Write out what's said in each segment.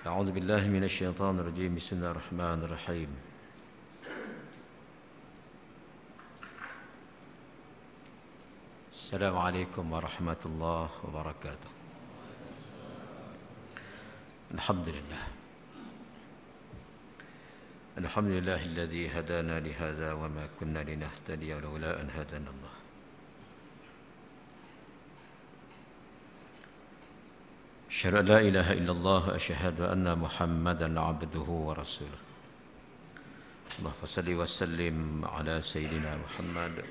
أعوذ بالله من الشيطان الرجيم بسم الله الرحمن الرحيم السلام عليكم ورحمة الله وبركاته الحمد لله الذي هدانا لهذا وما كنا لنهتدي لولا أن هدانا الله أشهد أن لا إله إلا الله أشهد أن محمدا عبده ورسوله اللهم صل وسلم على سيدنا محمد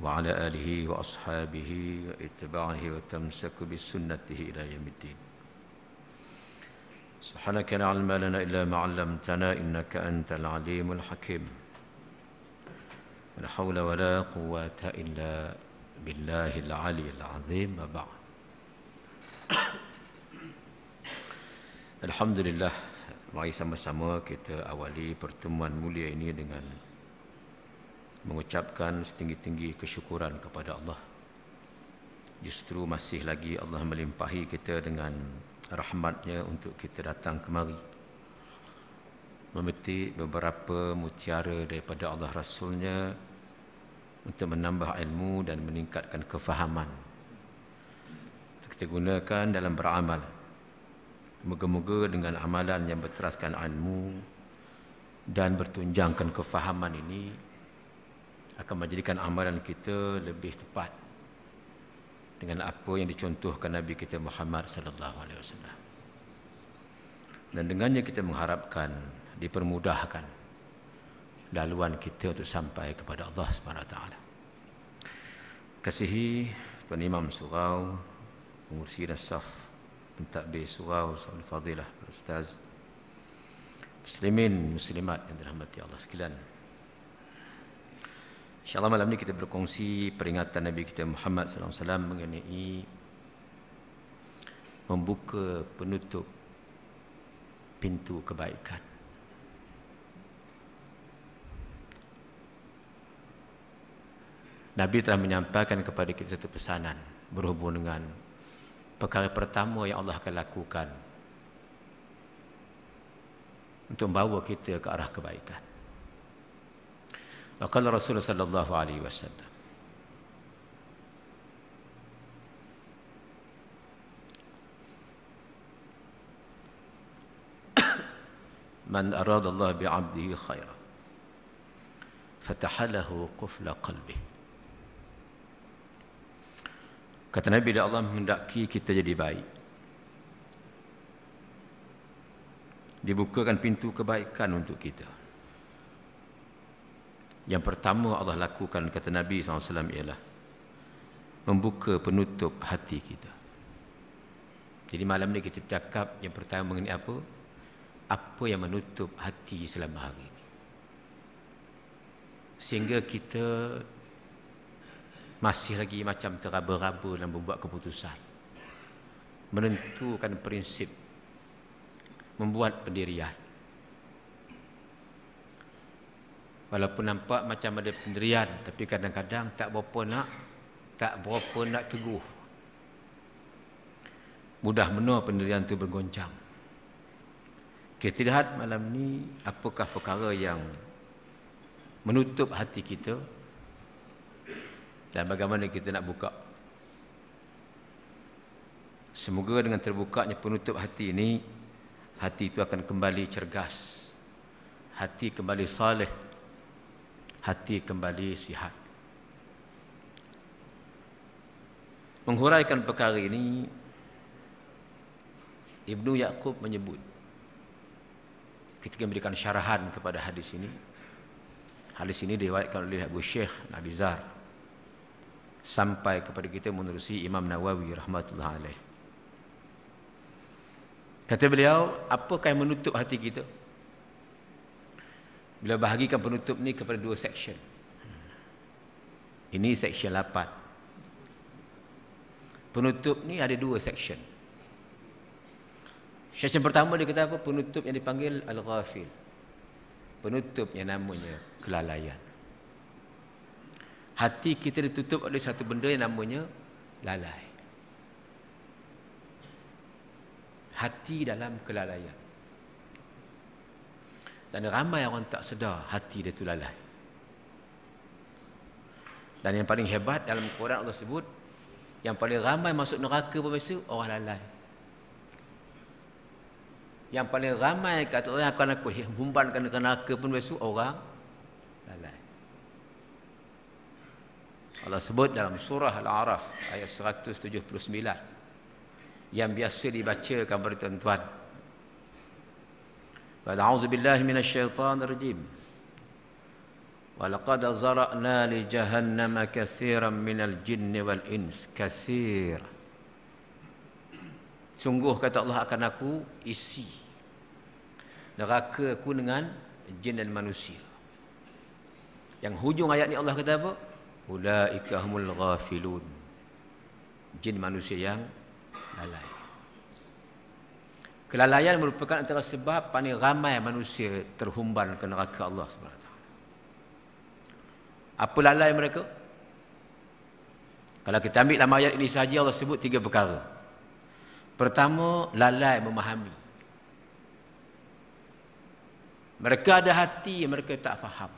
وعلى آله وأصحابه واتباعه وتمسك بسنته إلى يوم الدين سبحانك لا علم لنا إلا ما علمتنا إنك أنت العليم الحكيم لا حول ولا قوة إلا بالله العلي العظيم وبعد Alhamdulillah, mari sama-sama kita awali pertemuan mulia ini dengan mengucapkan setinggi-tinggi kesyukuran kepada Allah. Justru masih lagi Allah melimpahi kita dengan rahmatnya untuk kita datang kemari memetik beberapa mutiara daripada Allah Rasulnya untuk menambah ilmu dan meningkatkan kefahaman. Kita gunakan dalam beramal. Moga-moga dengan amalan yang berteraskan ilmu dan bertunjangkan kefahaman ini akan menjadikan amalan kita lebih tepat dengan apa yang dicontohkan Nabi kita Muhammad sallallahu alaihi wasallam. Dan dengannya kita mengharapkan dipermudahkan laluan kita untuk sampai kepada Allah Subhanahu wa taala. Kasihi Tuan Imam Surau, pengurusi Saf Mentadbir Surau, Fadilah Ustaz, muslimin muslimat yang dirahmati Allah sekalian. InsyaAllah malam ini kita berkongsi peringatan Nabi kita Muhammad sallallahu alaihi wasallam mengenai membuka penutup pintu kebaikan. Nabi telah menyampaikan kepada kita satu pesanan berhubung dengan perkara pertama yang Allah akan lakukan untuk membawa kita ke arah kebaikan. Qala Rasulullah sallallahu alaihi wasallam, man arada Allah bi'abdihi khairan fatahalahu qufla qalbihi. Kata Nabi, bila Allah menghendaki kita jadi baik, dibukakan pintu kebaikan untuk kita. Yang pertama Allah lakukan, kata Nabi SAW, ialah membuka penutup hati kita. Jadi malam ni kita bercakap yang pertama mengenai apa? Apa yang menutup hati selama hari ini, sehingga kita masih lagi macam teraba-raba dalam membuat keputusan, menentukan prinsip, membuat pendirian. Walaupun nampak macam ada pendirian, tapi kadang-kadang tak berapa nak teguh. Mudah benar pendirian itu bergoncang. Kita lihat malam ni apakah perkara yang menutup hati kita dan bagaimana kita nak buka. Semoga dengan terbukanya penutup hati ini, hati itu akan kembali cergas, hati kembali saleh, hati kembali sihat. Menghuraikan perkara ini, Ibnu Yaqub menyebut ketika memberikan syarahan kepada hadis ini. Hadis ini diriwayatkan oleh Abu Syekh Abi Zar sampai kepada kita menerusi Imam Nawawi rahmatullah alaih. Kata beliau, apakah yang menutup hati kita? Beliau bahagikan penutup ni kepada dua section. Ini section 8. Penutup ni ada dua section. Section pertama dia kata apa? Penutup yang dipanggil al-ghafil. Penutup yang namanya kelalaian. Hati kita ditutup oleh satu benda yang namanya lalai. hati dalam kelalaian. Dan ramai orang tak sedar hati dia tu lalai. Dan yang paling hebat dalam Quran Allah sebut, yang paling ramai masuk neraka pemirsa, orang lalai. Yang paling ramai kata orang akan aku humbankan ke neraka pun besok orang lalai. Allah sebut dalam surah Al-A'raf ayat 179 yang biasa dibacakan kepada tuan-tuan. A'udzu billahi minasyaitonir rajim. Wa laqad zara'na li jahannama katsiran minal jinni wal ins. Katsir. Sungguh kata Allah akan aku isi neraka aku dengan jin dan manusia. Yang hujung ayat ni Allah kata apa? Ulaika humul ghafilun. Jin manusia yang lalai. Kelalaian merupakan antara sebab paling ramai manusia terhumban ke neraka Allah SWT. Apa lalai mereka? Kalau kita ambil dalam ayat ini sahaja Allah sebut 3 perkara. Pertama, lalai memahami. Mereka ada hati, mereka tak faham.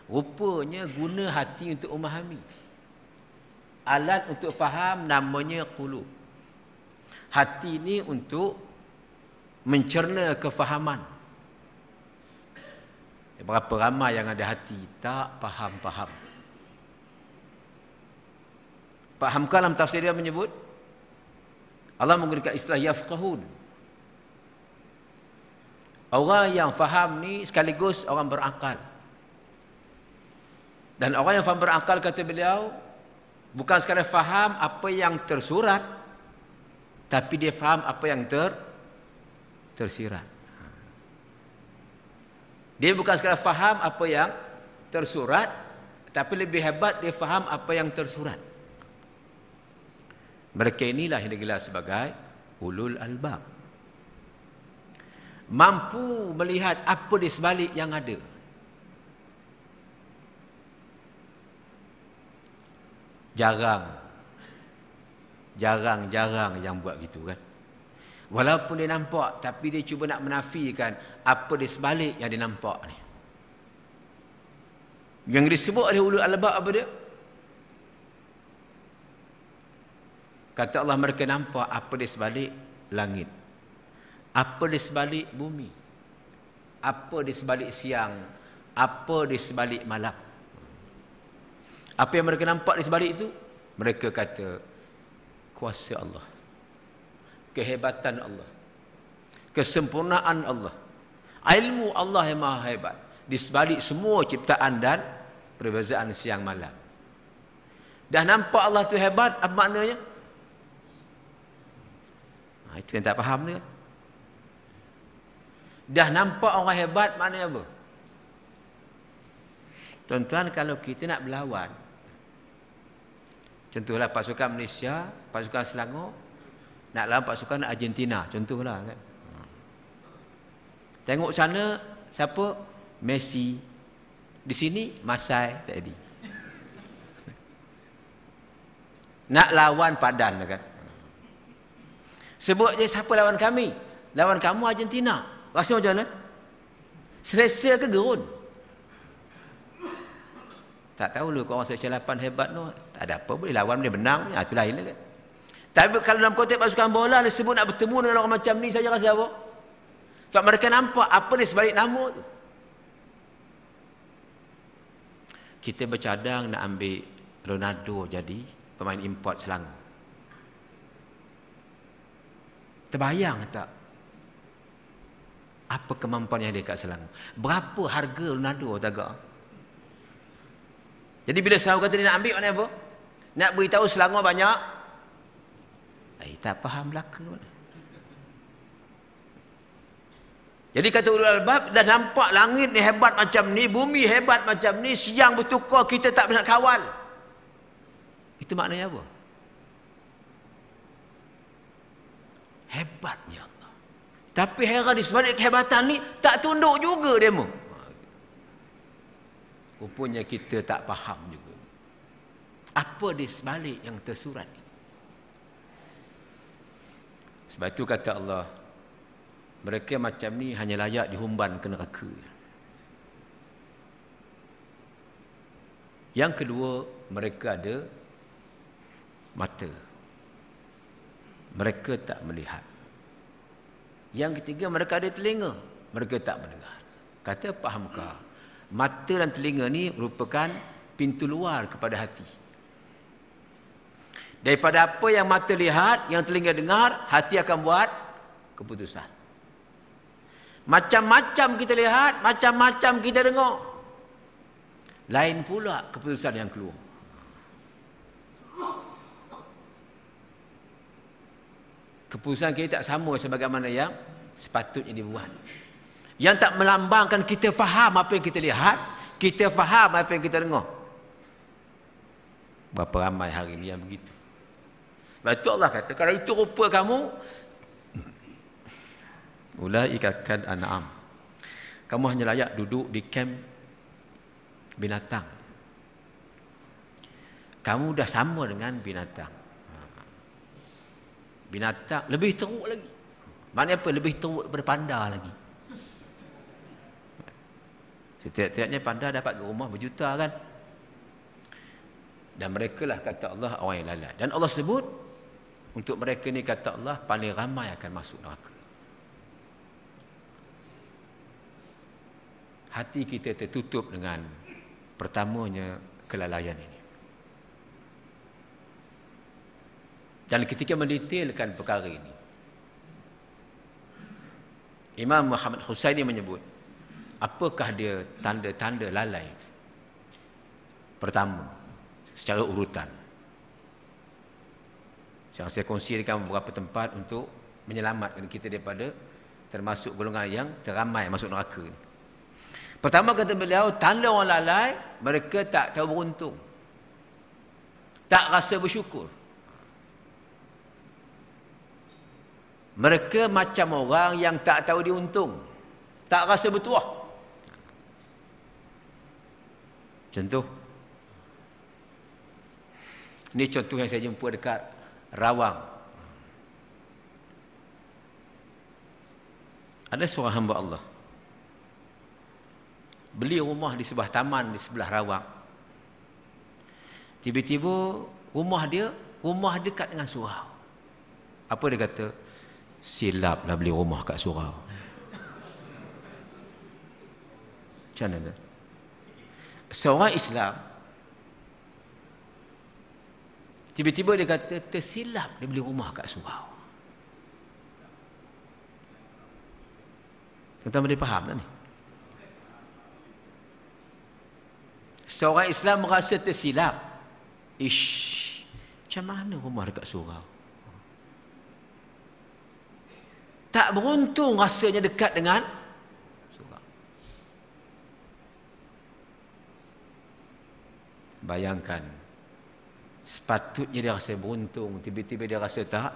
Rupanya guna hati untuk memahami. Alat untuk faham namanya qulub. Hati ini untuk mencerna kefahaman. Berapa ramai yang ada hati tak faham-faham. Fahamkah dalam tafsir dia menyebut? Allah menggunakan istilah yafqahun. Orang yang faham ni sekaligus orang berakal. Dan orang yang faham berakal kata beliau, bukan sekadar faham apa yang tersurat, tapi dia faham apa yang tersirat. Dia bukan sekadar faham apa yang tersurat, tapi lebih hebat dia faham apa yang tersurat. Mereka inilah yang digelar sebagai ulul albab. Mampu melihat apa di sebalik yang ada. Jarang yang buat gitu kan. Walaupun dia nampak, tapi dia cuba nak menafikan apa di sebalik yang dia nampak ni. Yang disebut oleh ulul albab apa dia? Kata Allah, mereka nampak apa di sebalik langit, apa di sebalik bumi, apa di sebalik siang, apa di sebalik malam. Apa yang mereka nampak di sebalik itu? Mereka kata kuasa Allah, kehebatan Allah, kesempurnaan Allah, ilmu Allah yang maha hebat di sebalik semua ciptaan dan perbezaan siang malam. Dah nampak Allah tu hebat, apa maknanya? Itu yang tak faham ni. Dah nampak orang hebat, maknanya apa? Tuan-tuan, kalau kita nak berlawan, contohlah pasukan Malaysia, pasukan Selangor nak lawan pasukan Argentina, contohlah kan. Tengok sana siapa? Messi. Di sini Masai tak jadi. Nak lawan padan kan. Sebut je siapa lawan kami? Lawan kamu Argentina. Rasa macam mana? Selesa ke gerun? Tak tahu lu orang Selesa 8 hebat tu. Tak ada apa, boleh lawan, boleh menang. Itu lain kan. Tapi kalau dalam konteks pasukan bola dia sebut nak bertemu dengan orang macam ni saja, rasa apa? Sebab mereka nampak apa di sebalik nama tu. Kita bercadang nak ambil Ronaldo jadi pemain import Selangor. Terbayang tak apa kemampuan yang dia kat Selangor? Berapa harga Ronaldo tagak? Jadi bila Selangor kata dia nak ambil, maknanya apa? Nak beritahu Selangor banyak. Tak faham belaka. Jadi kata ulul albab, dah nampak langit ni hebat macam ni, bumi hebat macam ni, siang bertukar, kita tak boleh nak kawal. Itu maknanya apa? Hebatnya Allah. Tapi heran di sebalik kehebatan ni, tak tunduk juga demo. Rupanya kita tak faham juga apa di sebalik yang tersurat ni. Sebab itu kata Allah, mereka macam ni hanya layak dihumban ke neraka. Yang kedua, mereka ada mata. Mereka tak melihat. Yang ketiga, mereka ada telinga. Mereka tak mendengar. Kata Pak Hamka, mata dan telinga ni merupakan pintu luar kepada hati. Daripada apa yang mata lihat, yang telinga dengar, hati akan buat keputusan. Macam-macam kita lihat, macam-macam kita dengar. Lain pula keputusan yang keluar. Keputusan kita tak sama sebagaimana yang sepatutnya dibuat. Yang tak melambangkan kita faham apa yang kita lihat, kita faham apa yang kita dengar. Berapa ramai hari ni yang begitu. Sebab itu Allah kata, kalau itu rupa kamu, ulaika kal an'am. Kamu hanya layak duduk di kem binatang. Kamu dah sama dengan binatang. Binatang lebih teruk lagi. Maknanya apa? Lebih teruk daripada panda lagi. Setiap-tiapnya panda dapat ke rumah berjuta kan. Dan mereka lah kata Allah orang yang lalai. Dan Allah sebut untuk mereka ni kata Allah paling ramai akan masuk neraka. Hati kita tertutup dengan pertamanya kelalaian ini. Dan ketika mendetailkan perkara ini, Imam Muhammad Husaini menyebut, apakah dia tanda-tanda lalai itu? Pertama, secara urutan. Saya kongsikan beberapa tempat untuk menyelamatkan kita daripada termasuk golongan yang teramai masuk neraka. Pertama kata beliau, tanda orang lalai, mereka tak tahu beruntung. Tak rasa bersyukur. Mereka macam orang yang tak tahu diuntung. Tak rasa bertuah. Contoh. Ini contoh yang saya jumpa dekat Rawang. Ada seorang hamba Allah. Beli rumah di sebelah taman di sebelah Rawang. Tiba-tiba rumah dekat dengan surau. Apa dia kata? Silaplah beli rumah kat surau. Macam mana? Seorang Islam tiba-tiba dia kata tersilap dia beli rumah kat surau. Tuan-tuan boleh faham tak ni? Seorang Islam merasa tersilap. Macam mana rumah dekat surau? Tak beruntung rasanya dekat dengan surau. Bayangkan, sepatutnya dia rasa beruntung, tiba-tiba dia rasa tak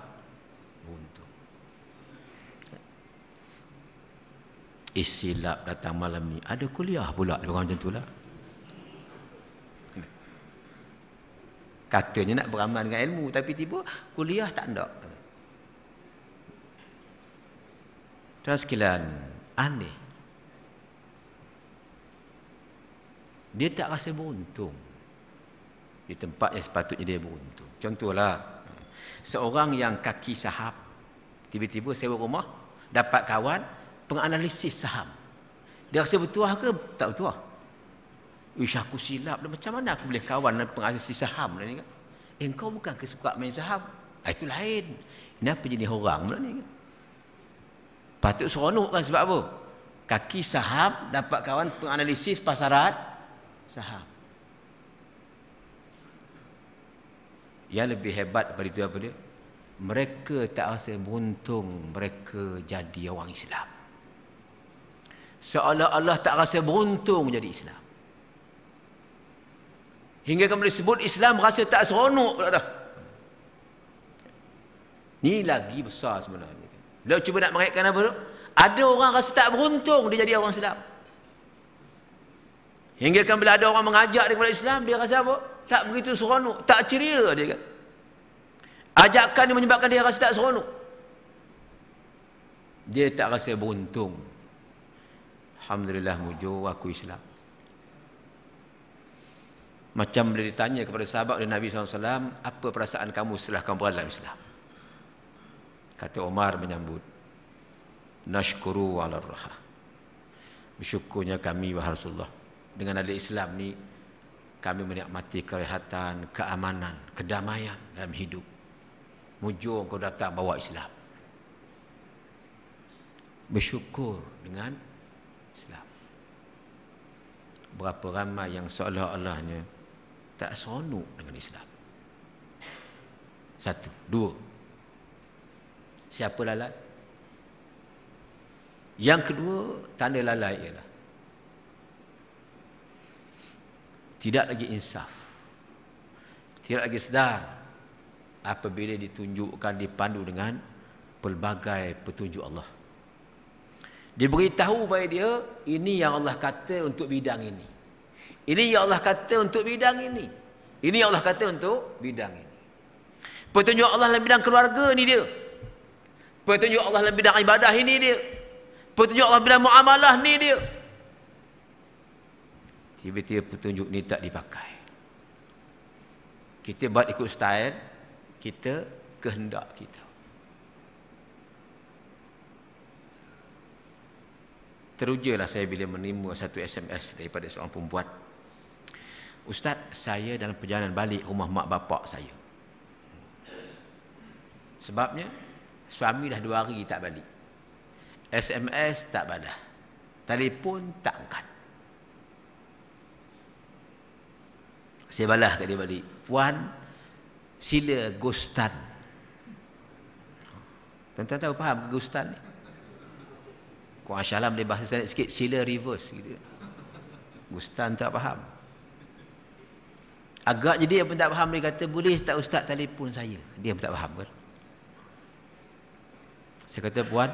beruntung. Silap datang malam ni, ada kuliah pula dia orang macam tu lah. Katanya nak beramal dengan ilmu, tapi tiba kuliah tak ada. Tuan sekalian, aneh. Dia tak rasa beruntung di tempat yang sepatutnya dia beruntung. Contohlah, seorang yang kaki saham, tiba-tiba sewa rumah, dapat kawan penganalisis saham. Dia rasa bertuah ke tak bertuah? Aku silap. Macam mana aku boleh kawan dengan penganalisis saham ni kan? Engkau bukan kesuka main saham. Itu lain. Kenapa jenis orang pula ni kan? Patut seronok kan, sebab apa? Kaki saham dapat kawan penganalisis pasaran saham. Yang lebih hebat daripada itu apa dia? Mereka tak rasa beruntung mereka jadi orang Islam. Seolah-olah tak rasa beruntung menjadi Islam. Hingga kamu disebut Islam rasa tak seronok pula dah. Ni lagi besar sebenarnya. Dia cuba nak mengaitkan apa tu? Ada orang rasa tak beruntung dia jadi orang Islam. Hingga kan bila ada orang mengajak dia kepada Islam, dia rasa apa? Tak begitu seronok, tak ceria dia kan. Ajakan dia menyebabkan dia rasa tak seronok. Dia tak rasa beruntung. Alhamdulillah mujur aku Islam. Macam bila ditanya kepada sahabat Nabi SAW, apa perasaan kamu setelah kamu berada dalam Islam? Kata Umar menyambut, nashkuru ala raha. Bersyukurnya kami wahai Rasulullah, dengan ada Islam ni kami menikmati kerehatan, keamanan, kedamaian dalam hidup. Mujur kau datang bawa Islam. Bersyukur dengan Islam. Berapa ramai yang seolah-olahnya tak seronok dengan Islam. Satu. Dua. Siapa lalai? Yang kedua, tanda lalai ialah tidak lagi insaf. Tidak lagi sedar apabila ditunjukkan, dipandu dengan pelbagai petunjuk Allah. Diberitahu pada dia, ini yang Allah kata untuk bidang ini. Ini yang Allah kata untuk bidang ini. Ini yang Allah kata untuk bidang ini. Petunjuk Allah dalam bidang keluarga ni dia. Petunjuk Allah dalam bidang ibadah ini dia. Petunjuk Allah dalam muamalah ni dia. Tiba-tiba petunjuk ni tak dipakai. Kita buat ikut style kita, kehendak kita. Terujalah saya bila menerima satu SMS daripada seorang perempuan. Ustaz, saya dalam perjalanan balik rumah mak bapak saya. Sebabnya suami dah 2 hari tak balik. SMS tak balas. Telefon tak angkat. Saya balas kat dia balik. Puan, sila ghostan. Tuan-tuan tahu faham ke ghostan ni? Quran Syalam dia bahasa sangat sikit, sila reverse gitu. Ghostan tak faham. Agak jadi dia pun tak faham, dia kata, boleh tak ustaz telefon saya? Dia pun tak faham kan? Saya kata, puan,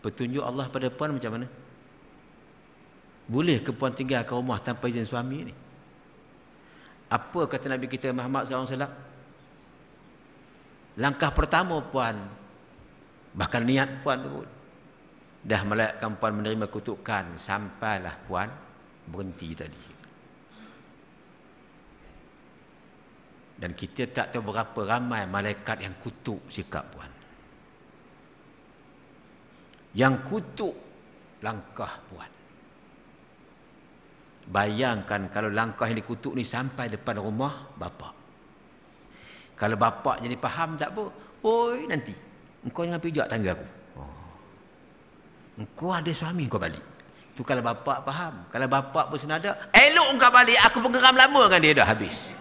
petunjuk Allah pada puan macam mana? Boleh ke puan tinggalkan rumah tanpa izin suami ni? Apa kata Nabi kita Muhammad SAW? Langkah pertama puan, bahkan niat puan tu pun, dah melayakan puan menerima kutukan, sampailah puan berhenti tadi. Dan kita tak tahu berapa ramai malaikat yang kutuk sikap puan. Yang kutuk langkah puan. Bayangkan kalau langkah yang dikutuk ni sampai depan rumah bapak. Kalau bapak jadi faham tak apa, oi nanti engkau jangan pijak tangga aku. Engkau ada suami engkau balik. Tu kalau bapak faham. Kalau bapak pun senada, elok engkau balik, aku penggeram lama dengan dia dah habis.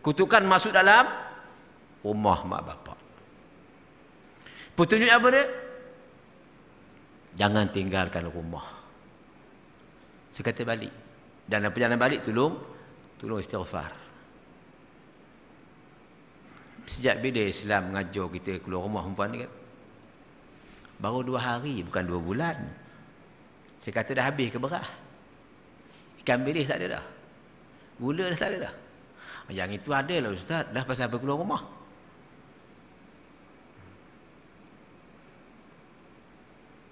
Kutukan masuk dalam rumah mak bapak. Petunjuk apa dia? Jangan tinggalkan rumah. Sekata balik. Dan dalam perjalanan balik tolong istighfar. Sejak bila Islam mengajar kita keluar rumah perempuan ni kan? Baru 2 hari, bukan 2 bulan. Saya kata dah habis ke berah? Ikan bilis tak ada dah. Gula dah tak ada dah. Yang itu ada lah ustaz. Dah pasal apa keluar rumah?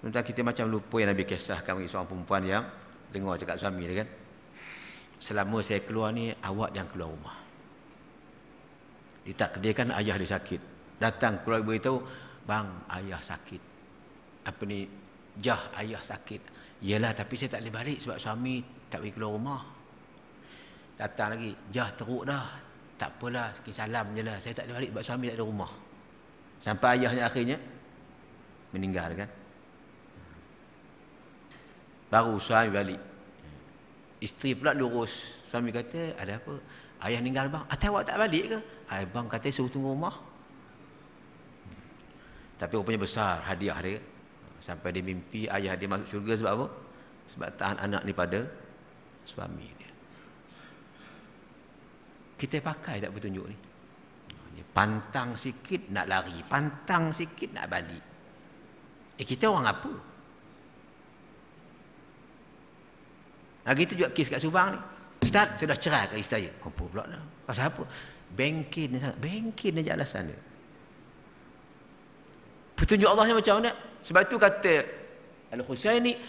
Entah kita macam lupa yang Nabi kisahkan bagi seorang perempuan yang dengar cakap suami dia kan. Selama saya keluar ni, awak jangan keluar rumah. Dia tak kediakan ayah dia sakit. Datang keluar beritahu, bang ayah sakit. Apa ni, jah ayah sakit. Yelah tapi saya tak boleh balik sebab suami tak boleh keluar rumah. Datang lagi, jah teruk dah. Tak apalah, sekian salam je lah. Saya tak boleh balik sebab suami tak ada rumah. Sampai ayahnya akhirnya meninggal kan. Baru suami balik. Isteri pula lurus. Suami kata, ada apa? Ayah meninggal bang. Atas awak tak balik ke? Bang kata suruh tunggu rumah. Tapi rupanya besar hadiah dia. Sampai dia mimpi ayah dia masuk syurga sebab apa? Sebab tahan anak ni pada suami dia. Kita pakai tak petunjuk ni? Pantang sikit nak lari, pantang sikit nak balik. Kita orang apa? Lagi tu juga kes kat Subang ni. Ustaz, sudah cerai kat isteri saya. Apa pula dah? Pasal apa? Bengkin aja alasan dia. Petunjuk Allahnya macam mana? Sebab itu kata Al-Husaini,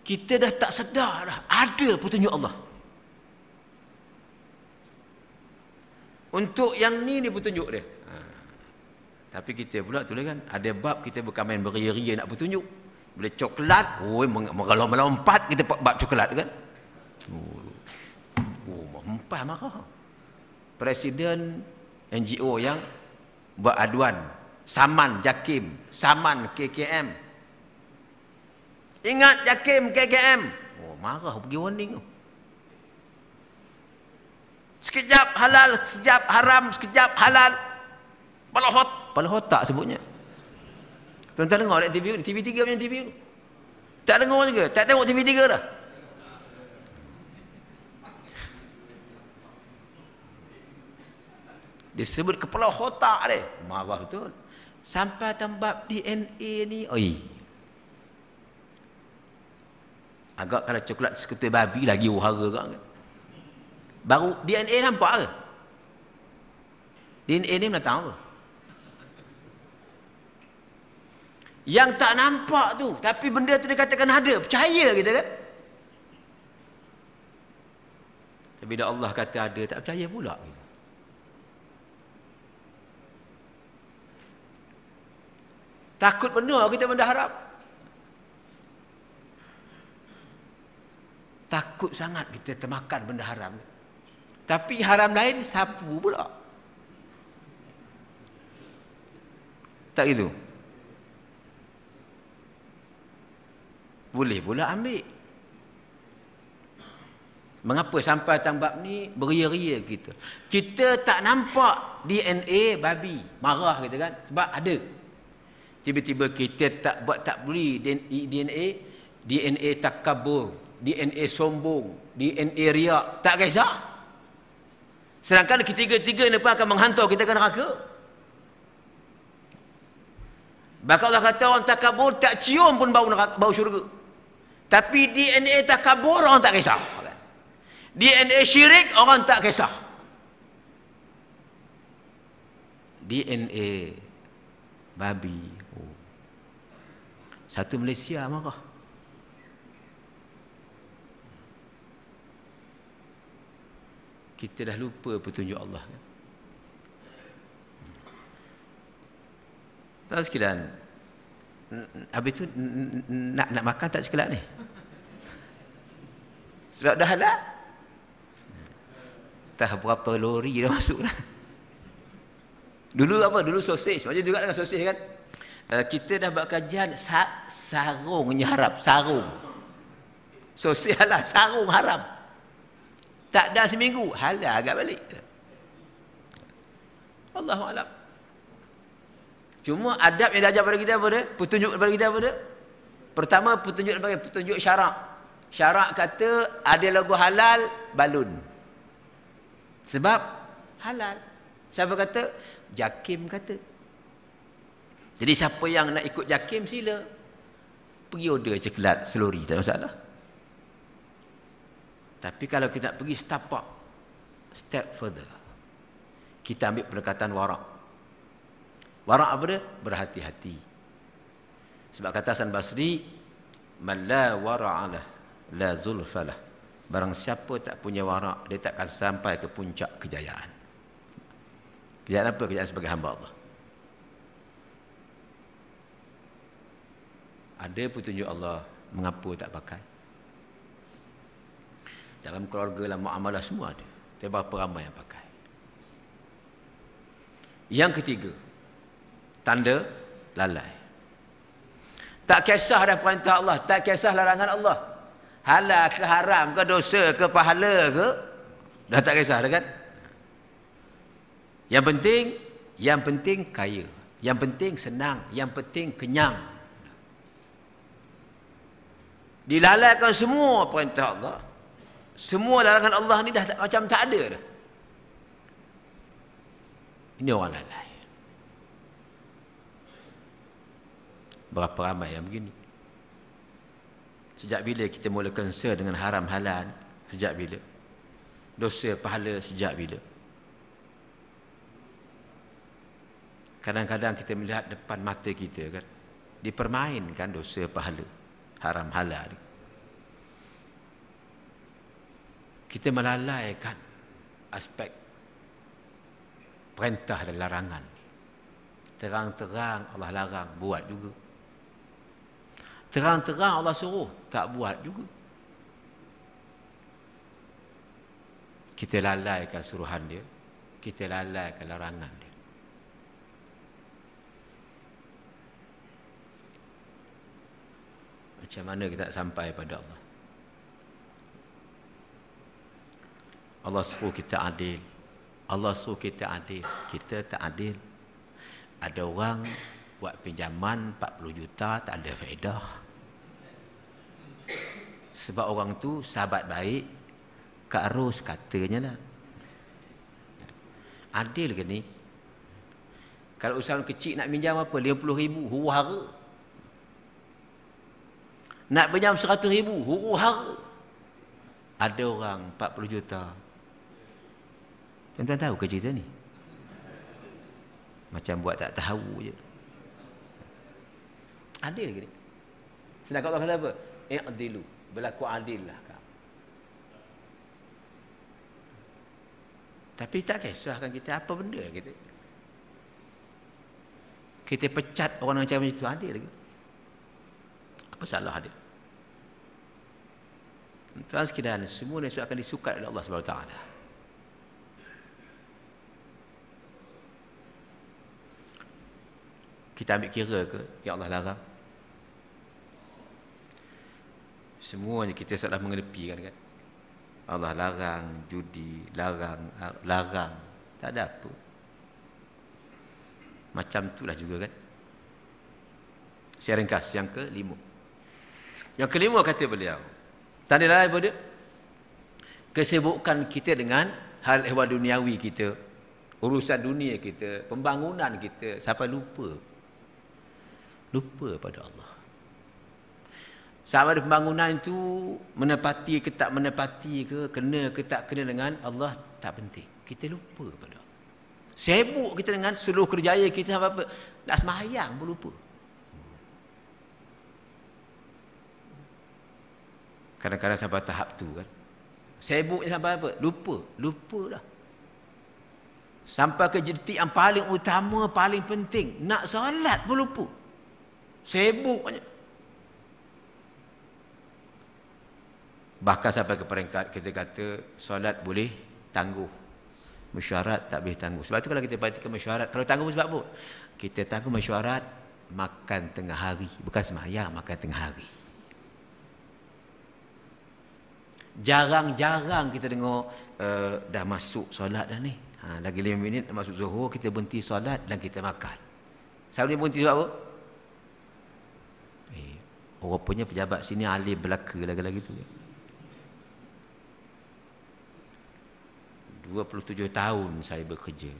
kita dah tak sedar dah ada petunjuk Allah. Untuk yang ni petunjuk dia. Tapi kita pula tu kan, ada bab kita bukan main beria-ria nak petunjuk. Bila coklat, kalau melompat kita bab coklat kan. Melompat marah. Presiden NGO yang buat aduan, saman JAKIM, saman KKM. Ingat JAKIM, KKM. Marah pergi warning tu. Sekejap halal, sekejap haram, sekejap halal. Kepala otak sebutnya. Tuan-tuan dengar tak TV ni? TV3 punya TV tu. Tak dengar juga. Tak tengok TV3 dah. Disebut kepala otak dia. Marah betul. Sampai tambah DNA ni. Agak kalau coklat sekutu babi lagi uhara kan. Baru DNA nampak ke? DNA ni mana tahu apa? Yang tak nampak tu, tapi benda tu dikatakan ada, percaya kita kan? Tapi bila Allah kata ada, tak percaya pula. Takut benar kita benda haram. Takut sangat kita termakan benda haram. Tapi haram lain sapu pula. Tak gitu. Boleh pula ambil. Mengapa sampai tambak ni beria-ria kita? Kita tak nampak DNA babi. Marah kita kan? Sebab ada. Tiba-tiba kita tak beli DNA takabur, DNA sombong, DNA riak. Tak kisah. Sedangkan ketiga-tiga ni pun akan menghantar kita ke neraka. Bahkan Allah kata orang takabur tak cium pun bau syurga. Tapi DNA takabur orang tak kisah. DNA syirik orang tak kisah. DNA babi. Satu Malaysia marah. Kita dah lupa petunjuk Allah. Tahu sekalian, habis tu nak makan tak sekelak ni? Sebab dah halal. Tak berapa lori dah masuk dah. Dulu apa? Dulu sosis. Macam juga dengan sosis kan? Kita dah buat kajian sarungnya haram. Sarung. Sosis halal. Sarung haram. Tak dah seminggu. Halal agak balik. Allahu'alam. Cuma adab yang diajar pada kita apa dia? Petunjuk kepada kita apa dia? Pertama, petunjuk syarak. Syarak kata ada lagu halal, balun. Sebab halal. Siapa kata? JAKIM kata. Jadi siapa yang nak ikut JAKIM sila. Pergi order coklat selori, tak masalah. Tapi kalau kita nak pergi step further. Kita ambil pendekatan warak. Warak apa dia? Berhati-hati. Sebab kata Hasan Basri, man la wara'alah la zulfalah. Barang siapa tak punya warak, dia tak akan sampai ke puncak kejayaan. Kejayaan apa? Kejayaan sebagai hamba Allah. Ada petunjuk Allah, mengapa tak pakai? Dalam keluarga, dalam muamalah semua ada. Tapi berapa ramai yang pakai? Yang ketiga, tanda lalai. Tak kisah dah perintah Allah, tak kisah larangan Allah. Halal ke haram ke, dosa ke pahala ke, dah tak kisah dah kan? Yang penting kaya. Yang penting senang, yang penting kenyang. Dilalaikan semua perintah Allah. Semua larangan Allah ni dah macam tak ada dah. Ini orang lalai. Berapa ramai yang begini? Sejak bila kita mula concern dengan haram halal? Sejak bila? Dosa pahala sejak bila? Kadang-kadang kita melihat depan mata kita kan, dipermainkan dosa pahala, haram halal. Kita melalaikan aspek perintah dan larangan. Terang-terang Allah larang, buat juga. Terang-terang Allah suruh, tak buat juga. Kita lalaikan suruhan dia, kita lalaikan larangan dia. Macam mana kita nak sampai pada Allah? Allah suruh kita adil. Allah suruh kita adil. Kita tak adil. Ada orang buat pinjaman 40 juta tak ada faedah. Sebab orang tu sahabat baik, Kak Ros katanya lah. Adil ke ni? Kalau usahawan kecil nak pinjam apa? 50,000, huru-hara. Nak pinjam 100,000, huru-hara. Ada orang 40 juta. Tuan-tuan tahu ke cerita ni? Macam buat tak tahu je. Adil ke ni? Sedangkan Allah kata apa? I'dilu, berlaku adil lah kau. Tapi tak kisahkan kita apa benda kita. Kita pecat orang macam itu adil ke? Apa salah dia? Tuan sekalian, semua ni akan disukat oleh Allah Subhanahu Wa Taala. Kita ambil kira ke yang Allah larang? Semuanya kita salah mengenepikan kan? Allah larang judi, larang. Tak ada apa. Macam itulah juga kan? Saya ringkas yang kelima. Yang kelima kata beliau, tanda lain pada kesibukan kita dengan hal ehwal duniawi kita, urusan dunia kita, pembangunan kita, sampai lupa pada Allah. Sama ada pembangunan itu menepati ke tak menepati ke, kena ke tak kena dengan Allah, tak penting. Kita lupa pada Allah. Sibuk kita dengan seluruh kerjaya kita sampai apa? Nak sembahyang pun lupa. Kadang-kadang sampai tahap tu kan. Sibuknya sampai apa? Lupa dah. Sampai ke titik yang paling utama, paling penting, nak solat pun lupa. Sibuk banyak. Bahkan sampai ke peringkat kita kata solat boleh tangguh, mesyuarat tak boleh tangguh. Sebab tu kalau kita perhatikan mesyuarat, kalau tangguh sebab apa? Kita tangguh mesyuarat makan tengah hari, bukan sembahyang, makan tengah hari. Jarang-jarang kita dengar dah masuk solat dah ni. Lagi 5 minit nak masuk zuhur, kita berhenti solat dan kita makan. Selalu dia berhenti sebab apa? Rupanya pejabat sini alim belaka lagi-lagi tu. 27 tahun saya bekerja.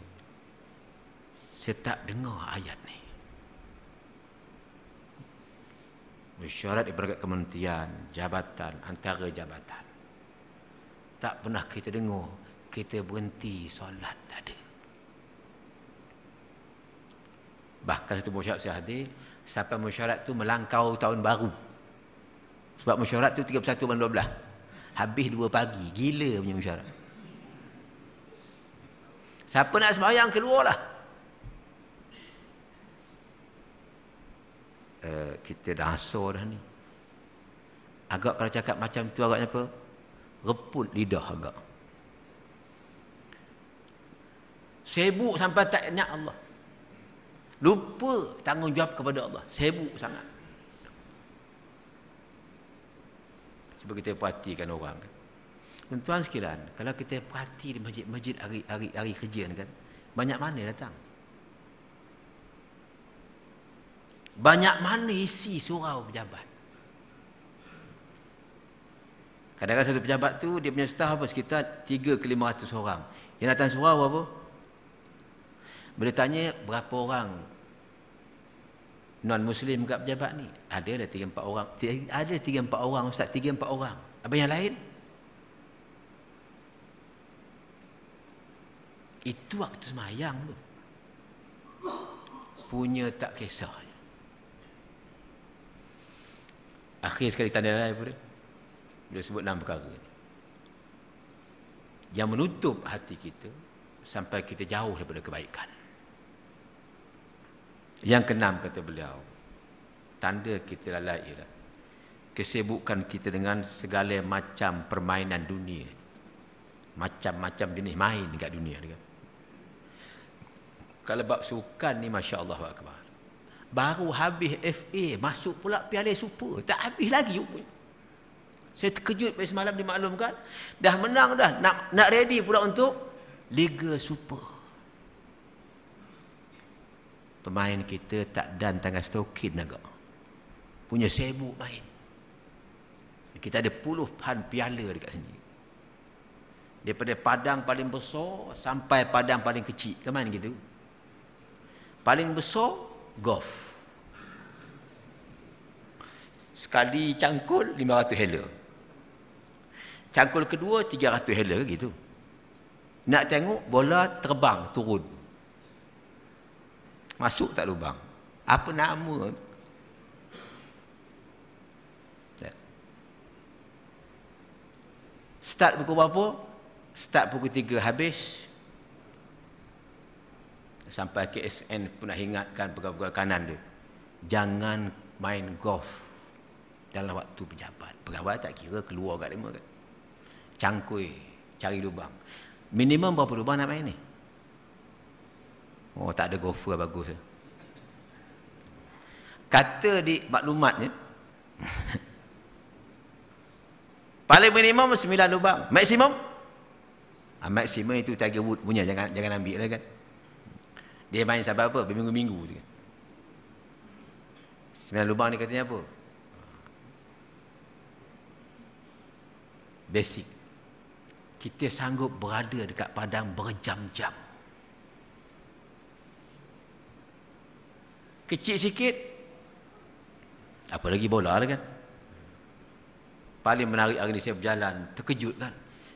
Saya tak dengar ayat ni. Mesyuarat daripada kementerian, jabatan, antara jabatan. Tak pernah kita dengar kita berhenti solat, tak ada. Bahkan satu mesyuarat saya hadir, sampai mesyuarat tu melangkau tahun baru. Sebab mesyuarat tu 31 bulan 12. Habis 2 pagi. Gila punya mesyuarat. Siapa nak sembahyang keluarlah. Kita dah asal dah ni. Agak kalau cakap macam tu agaknya apa? Reput lidah agak. Sibuk sampai tak ingat Allah. Lupa tanggungjawab kepada Allah. Sibuk sangat. Cuba kita perhatikan orang kan. Tuan-tuan sekalian, kalau kita perhati di masjid-masjid hari kerja ni kan, banyak mana datang? Banyak mana isi surau pejabat? Kadang-kadang satu pejabat tu dia punya staf apa sekitar 300 ke 500 orang. Yang datang surau apa? Bila tanya berapa orang non-Muslim kat pejabat ni, ada dah 3-4 orang. Ada 3-4 orang ustaz, 3-4 orang. Apa yang lain? Itu waktu sembahyang tu. punya tak kisah. Akhir sekali tanda lain pun bila sebut 6 perkara ni, yang menutup hati kita sampai kita jauh daripada kebaikan. Yang keenam kata beliau, tanda kita lalai ialah kesibukan kita dengan segala macam permainan dunia. Macam-macam jenis main dekat dunia ni kan. Kalau bab sukan ni Masya Allah Akbar. Baru habis FA, masuk pula Piala Super. Tak habis lagi. Saya terkejut semalam dimaklumkan. Dah menang dah. Nak ready pula untuk Liga Super. Pemain kita tak dan tangan stokin agak. Punya sibuk main. Kita ada puluhan piala dekat sini. Daripada padang paling besar sampai padang paling kecil. Ke mana gitu? Paling besar, golf. Sekali cangkul, 500 hela. Cangkul kedua, 300 hela gitu. Nak tengok bola terbang, turun. Masuk tak lubang? Apa nama? Start pukul berapa? Start pukul 3 habis. Sampai KSN pun nak ingatkan pegawai kanan dia. Jangan main golf dalam waktu pejabat. Pegawai tak kira keluar kat dia kan. Cangkui, cari lubang. Minimum berapa lubang nak main ni? Oh, tak ada golfer bagus. Kata di maklumatnya, paling minimum 9 lubang. Maksimum? Maksimum itu Tiger Woods punya. Jangan ambil lah kan. Dia main sampai apa? Berminggu-minggu tu kan. 9 lubang ni katanya apa? Basic. Kita sanggup berada dekat padang berjam-jam. Kecil sikit. Apa lagi bola lah kan. Paling menarik hari ni saya berjalan, terkejut kan.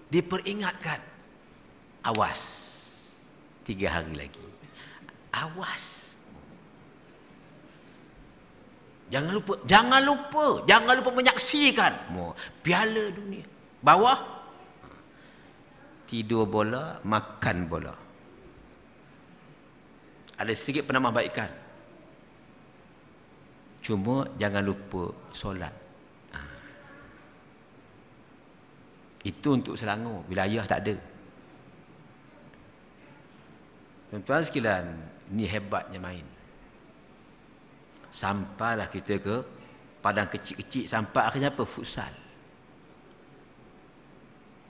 Diperingatkan, awas, 3 hari lagi. Awas. Jangan lupa menyaksikan Piala Dunia. Bawah, tidur bola, makan bola. Ada sedikit penambahbaikan. Cuma jangan lupa solat. Itu untuk Selangor, wilayah tak ada. Tuan-tuan sekalian, ni hebatnya main. Sampailah kita ke padang kecil-kecil, sampai akhirnya apa? Futsal.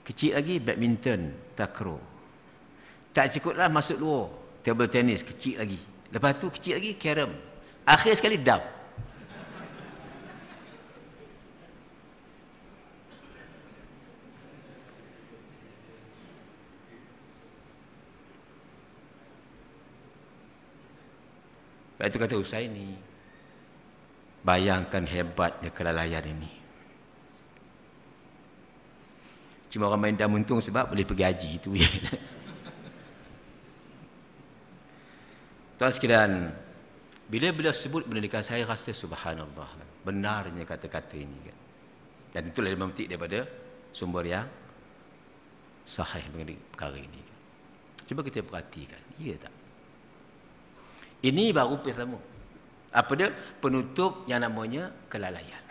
Kecil lagi badminton, takraw. Tak cukuplah masuk luar, table tennis kecil lagi. Lepas tu kecil lagi carom. Akhir sekali dam. Lepas itu kata Husaini, bayangkan hebatnya kelalaian ini. Cuma orang main dam untung sebab boleh pergi haji itu. Tuan sekalian, bila beliau sebut benda ni kan, saya rasa subhanallah, benarnya kata-kata ini kan. Dan itulah dia memetik daripada sumber yang sahih mengenai perkara ini. Cuba kita perhatikan, iya tak? Ini baru pertama. Apa dia? Penutup yang namanya kelalaian.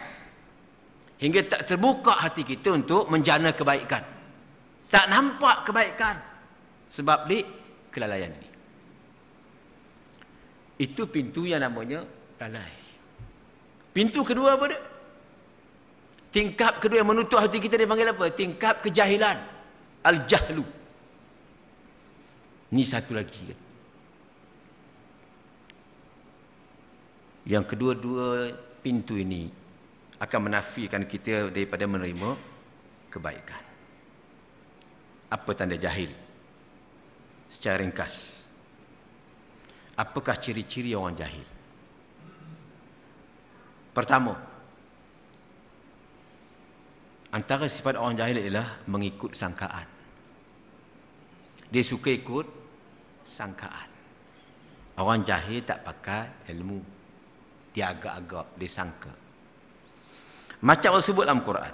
Hingga tak terbuka hati kita untuk menjana kebaikan. Tak nampak kebaikan. Sebab di kelalaian ini. Itu pintu yang namanya lalai. Pintu kedua apa dia? Tingkap kedua yang menutup hati kita dia panggil apa? Tingkap kejahilan. Al-jahlu. Ini satu lagi kan. Yang kedua-dua pintu ini akan menafikan kita daripada menerima kebaikan. Apa tanda jahil? Secara ringkas, apakah ciri-ciri orang jahil? Pertama, antara sifat orang jahil ialah mengikut sangkaan. Dia suka ikut sangkaan. Orang jahil tak pakai ilmu. Dia agak-agak, dia sangka. Macam Allah sebut dalam Quran.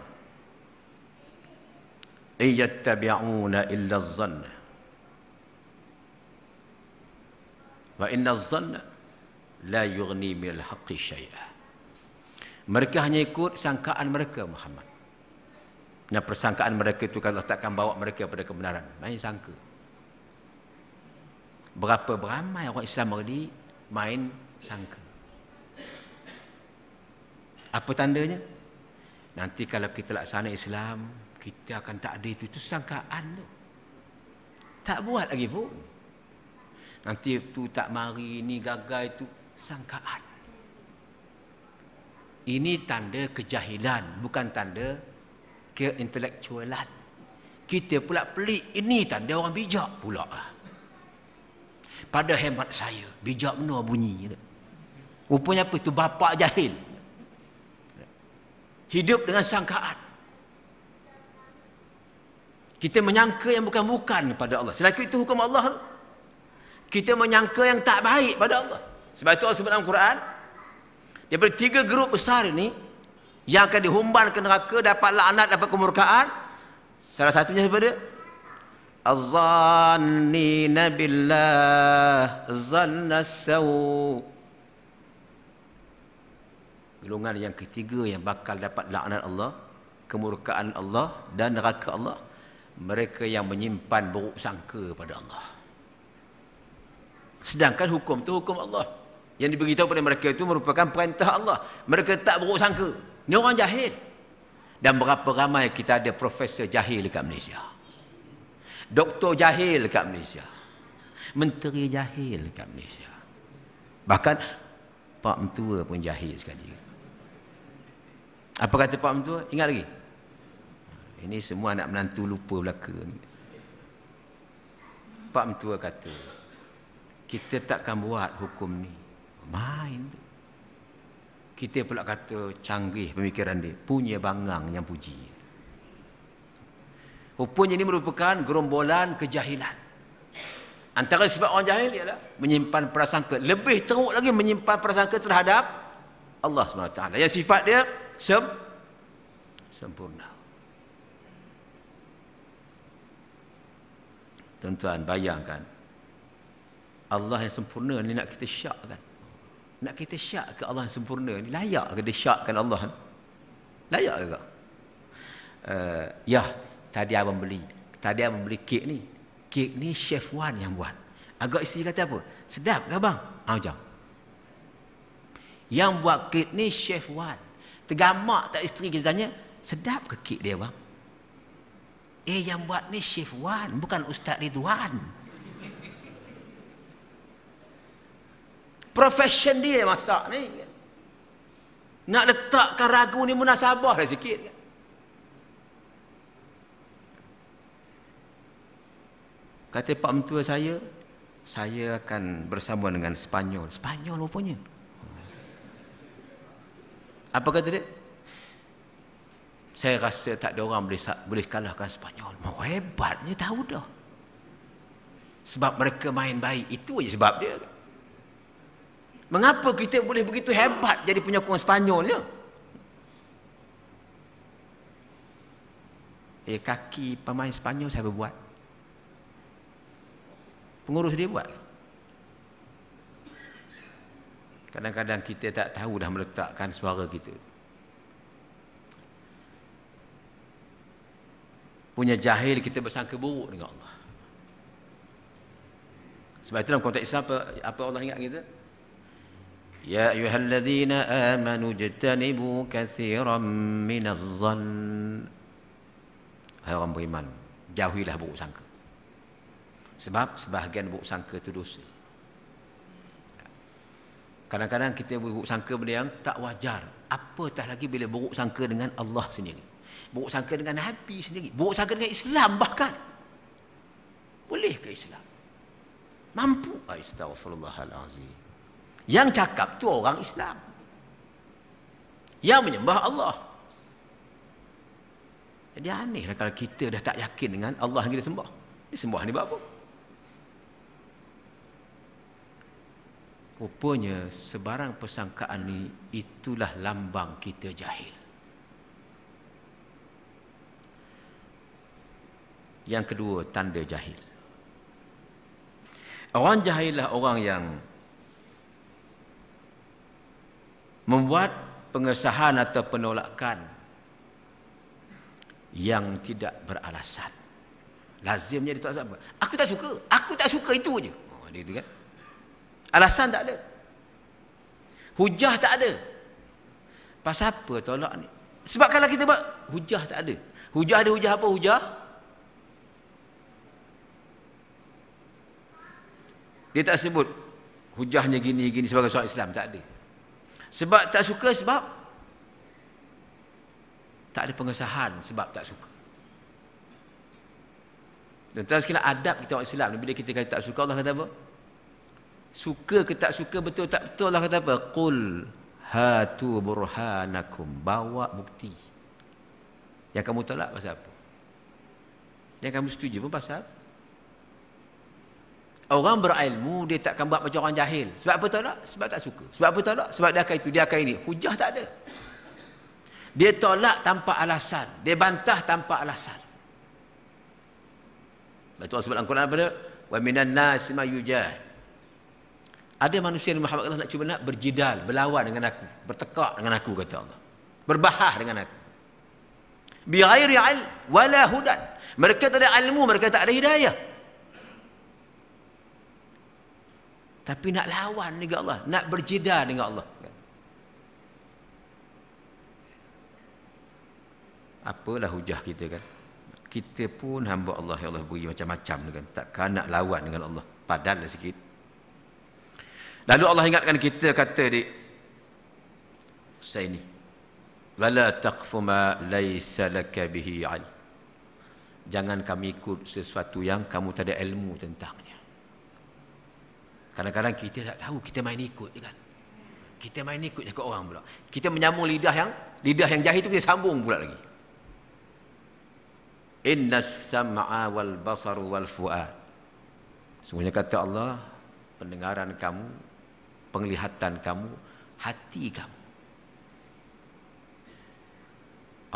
Iyattabi'una illa dhanna. Wa inna dhanna la yughni minal haqqi syai'a. Mereka hanya ikut sangkaan mereka, Muhammad. Dan persangkaan mereka itu kalau takkan bawa mereka pada kebenaran. Main sangka. Berapa beramai orang Islam hari ini main sangka. Apa tandanya? Nanti kalau kita laksana Islam, kita akan tak ada itu sangkaan tu. Tak buat lagi pun. Nanti tu tak mari, ni gagal, itu sangkaan. Ini tanda kejahilan, bukan tanda keintelektualan. Kita pula pelik, ini tanda orang bijak pula. Pada hemat saya, bijak benar bunyi. Rupanya apa itu? Bapa jahil. Hidup dengan sangkaan. Kita menyangka yang bukan-bukan pada Allah. Selaku itu hukum Allah. Kita menyangka yang tak baik pada Allah. Sebab itu Allah sebut dalam Quran, daripada 3 grup besar ini yang akan dihumban ke neraka, dapat laknat, dapat kemurkaan. Salah satunya siapa dia? Az-zannina billah zanna saw. Golongan yang ketiga yang bakal dapat laknat Allah, kemurkaan Allah dan neraka Allah, mereka yang menyimpan buruk sangka pada Allah. Sedangkan hukum tu hukum Allah. Yang diberitahu pada mereka itu merupakan perintah Allah. Mereka tak buruk sangka. Ini orang jahil. Dan berapa ramai kita ada profesor jahil dekat Malaysia. Doktor jahil dekat Malaysia. Menteri jahil dekat Malaysia. Bahkan Pak Mentua pun jahil sekali. Apa kata Pak Mentua? Ingat lagi? Ini semua anak menantu lupa belaka ni. Pak Mentua kata, kita takkan buat hukum ni main. Kita pula kata canggih pemikiran dia, punya bangang yang puji. Rupanya ini merupakan gerombolan kejahilan. Antara sebab orang jahil ialah menyimpan prasangka, lebih teruk lagi menyimpan prasangka terhadap Allah SWT yang sifat dia sempurna. Tuan-tuan bayangkan, Allah yang sempurna ni nak kita syak kan? Nak kita syak ke Allah yang sempurna ni? Layak ke dia syakkan Allah ni? Layak ke? Ya, tadi abang beli kek ni. Kek ni Chef Wan yang buat. Agak isteri kata apa? Sedap ke abang? Macam. Yang buat kek ni Chef Wan. Tergamak tak isteri kita tanya, sedap ke kek dia bang? Yang buat ni Chef Wan, bukan Ustaz Ridwan. Profession dia masak ni. Nak letakkan ragu ni munasabah lah sikit kan. Kata Pak Mentua saya akan bersama dengan Spanyol. Spanyol rupanya. Apa kata dia? Saya rasa tak ada orang boleh kalahkan Spanyol. Mau hebatnya tahu dah. Sebab mereka main baik. Itu aja sebab dia kan. Mengapa kita boleh begitu hebat jadi penyokong Spanyol ya? Kaki pemain Spanyol siapa buat? Pengurus dia buat. Kadang-kadang kita tak tahu dah meletakkan suara kita. Punya jahil kita bersangka buruk dengan Allah. Sebab itu dalam konteks Islam apa Allah ingat kita? Ya ayyuhalladzina amanu jtanibu katsiran minadh-dhann. Hai orang beriman, jauhilah buruk sangka. Sebab sebahagian buruk sangka itu dosa. Kadang-kadang kita buruk sangka benda yang tak wajar. Apatah lagi bila buruk sangka dengan Allah sendiri. Buruk sangka dengan Nabi sendiri. Buruk sangka dengan Islam bahkan. Boleh ke Islam? Mampu? Astaghfirullahalazim. Yang cakap tu orang Islam. Yang menyembah Allah. Jadi anehlah kalau kita dah tak yakin dengan Allah yang kita sembah. Dia sembah ni buat apa? Rupanya sebarang persangkaan ni itulah lambang kita jahil. Yang kedua, tanda jahil. Orang jahil lah orang yang membuat pengesahan atau penolakan yang tidak beralasan. Lazimnya dia tak apa. Aku tak suka itu aja. Oh, dia itu kan. Alasan tak ada. Hujah tak ada. Pasal apa tolak ni? Sebab kalau kita buat hujah tak ada. Hujah ada, hujah apa? Hujah dia tak sebut hujahnya gini sebagai seorang Islam, tak ada. Sebab tak suka, sebab tak ada pengesahan sebab tak suka. Dan sekalian adab kita orang Islam, bila kita kata tak suka, Allah kata apa? Suka ke tak suka, betul tak betul, Allah kata apa? Qul hatu burhanakum, bawa bukti. Yang kamu tolak pasal apa? Yang kamu setuju pun pasal apa? Orang berilmu dia takkan buat macam orang jahil. Sebab apa tolak? Sebab tak suka. Sebab apa tolak? Sebab dia akan itu, dia akan ini. Hujah tak ada. Dia tolak tanpa alasan. Dia bantah tanpa alasan. Betul sebab dalam Quran apa dia? Wa minan nas ma yujad. Ada manusia yang Muhammad Allah nak cuba nak berjidal, berlawan dengan aku, bertekak dengan aku, kata Allah. Berbahah dengan aku. Bi ghairi ilm wala hudan. Mereka tak ada ilmu, mereka tak ada hidayah. Tapi nak lawan dengan Allah, nak berjidal dengan Allah. Apalah hujah kita kan? Kita pun hamba Allah, ya Allah beri macam-macam kan. Takkan nak lawan dengan Allah. Padahal sikit. Lalu Allah ingatkan kita, kata di Husaini, wala taqfu ma laysa laka bihi ilm. Jangan kami ikut sesuatu yang kamu tak ada ilmu tentangnya. Kadang-kadang kita tak tahu, kita main ikut je kan. Kita main ikut cakap orang pula. Kita menyambung lidah yang jahil itu kita sambung pula lagi. Innas sam'a wal basar wal fuad. Sungguhnya kata Allah, pendengaran kamu, penglihatan kamu, hati kamu.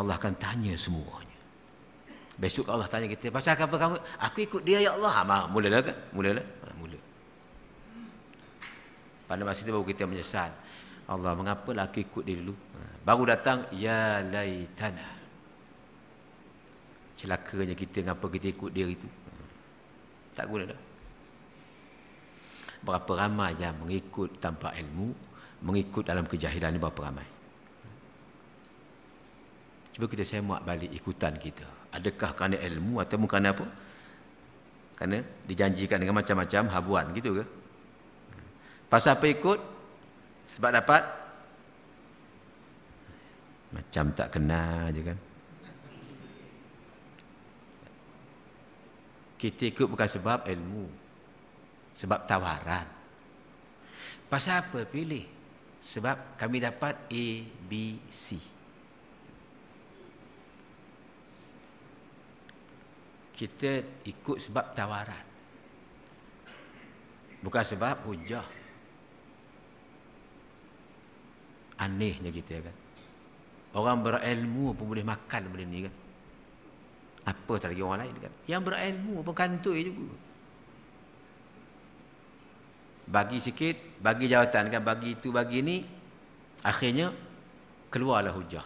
Allah akan tanya semuanya. Besok Allah tanya kita, pasal apa kamu? Aku ikut dia ya Allah. Mulalah kan? Mula. Pada masa itu baru kita menyesal. Allah, mengapalah aku ikut dia dulu? Baru datang, ya laitana. Celakanya kita, ngapa kita ikut dia itu? Tak guna dah. Berapa ramai yang mengikut tanpa ilmu, mengikut dalam kejahilan ini, berapa ramai? Cuba kita semak balik ikutan kita. Adakah kerana ilmu atau kerana apa? Kerana dijanjikan dengan macam-macam habuan gitu ke? Pasal apa ikut? Sebab dapat? Macam tak kena je kan. Kita ikut bukan sebab ilmu. Sebab tawaran. Pasal apa pilih? Sebab kami dapat A, B, C. Kita ikut sebab tawaran. Bukan sebab hujah. Anehnya kita kan. Orang berilmu pun boleh makan benda ni kan. Apa tak lagi orang lain kan. Yang berilmu pun kantoi juga. Bagi sikit, bagi jawatan kan, bagi itu, bagi ni, akhirnya keluarlah hujah.